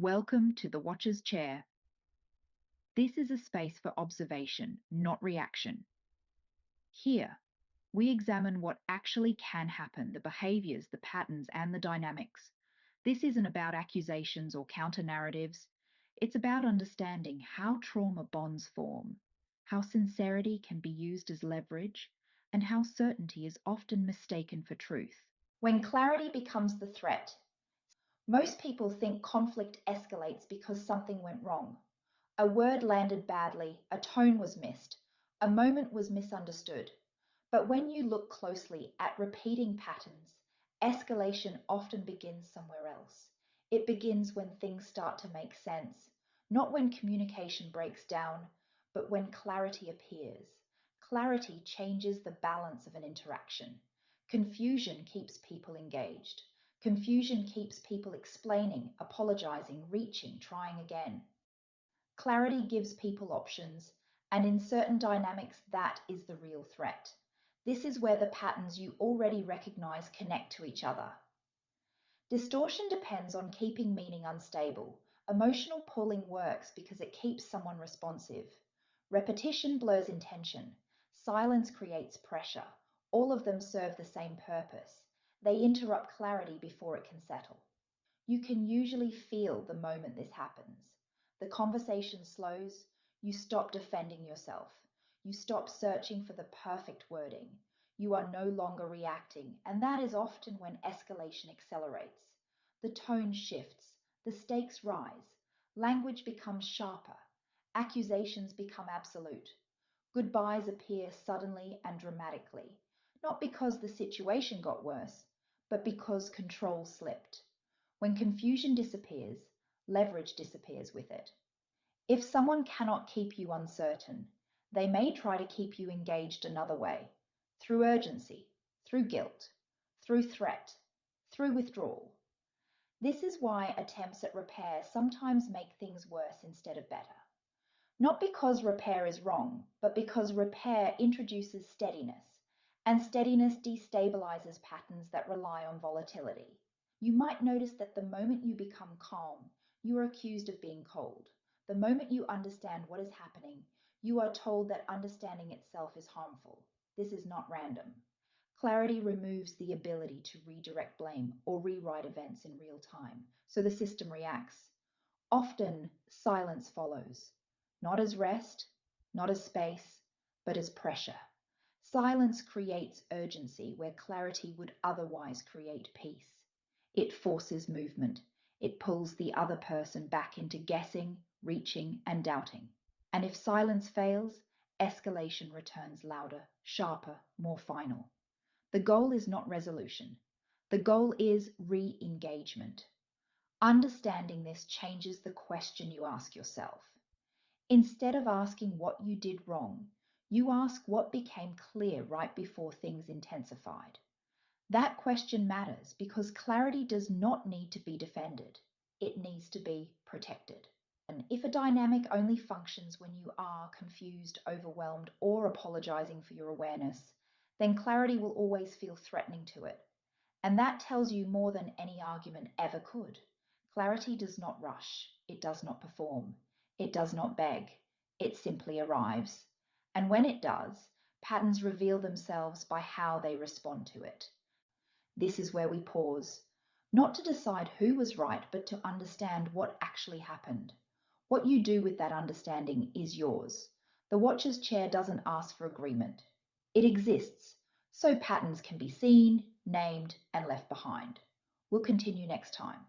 Welcome to the Watcher's Chair. This is a space for observation, not reaction. Here, we examine what actually can happen, the behaviors, the patterns, and the dynamics. This isn't about accusations or counter-narratives. It's about understanding how trauma bonds form, how sincerity can be used as leverage, and how certainty is often mistaken for truth. When clarity becomes the threat, most people think conflict escalates because something went wrong. A word landed badly, a tone was missed, a moment was misunderstood. But when you look closely at repeating patterns, escalation often begins somewhere else. It begins when things start to make sense, not when communication breaks down, but when clarity appears. Clarity changes the balance of an interaction. Confusion keeps people engaged. Confusion keeps people explaining, apologizing, reaching, trying again. Clarity gives people options, and in certain dynamics, that is the real threat. This is where the patterns you already recognize connect to each other. Distortion depends on keeping meaning unstable. Emotional pulling works because it keeps someone responsive. Repetition blurs intention. Silence creates pressure. All of them serve the same purpose. They interrupt clarity before it can settle. You can usually feel the moment this happens. The conversation slows, you stop defending yourself, you stop searching for the perfect wording, you are no longer reacting, and that is often when escalation accelerates. The tone shifts, the stakes rise, language becomes sharper, accusations become absolute, goodbyes appear suddenly and dramatically, not because the situation got worse, but because control slipped. When confusion disappears, leverage disappears with it. If someone cannot keep you uncertain, they may try to keep you engaged another way, through urgency, through guilt, through threat, through withdrawal. This is why attempts at repair sometimes make things worse instead of better. Not because repair is wrong, but because repair introduces steadiness, and steadiness destabilizes patterns that rely on volatility. You might notice that the moment you become calm, you are accused of being cold. The moment you understand what is happening, you are told that understanding itself is harmful. This is not random. Clarity removes the ability to redirect blame or rewrite events in real time, so the system reacts. Often, silence follows, not as rest, not as space, but as pressure. Silence creates urgency where clarity would otherwise create peace. It forces movement. It pulls the other person back into guessing, reaching, and doubting. And if silence fails, escalation returns louder, sharper, more final. The goal is not resolution. The goal is re-engagement. Understanding this changes the question you ask yourself. Instead of asking what you did wrong, you ask what became clear right before things intensified. That question matters because clarity does not need to be defended. It needs to be protected. And if a dynamic only functions when you are confused, overwhelmed, or apologizing for your awareness, then clarity will always feel threatening to it. And that tells you more than any argument ever could. Clarity does not rush. It does not perform. It does not beg. It simply arrives. And when it does, patterns reveal themselves by how they respond to it. This is where we pause, not to decide who was right, but to understand what actually happened. What you do with that understanding is yours. The watcher's chair doesn't ask for agreement. It exists, so patterns can be seen, named, and left behind. We'll continue next time.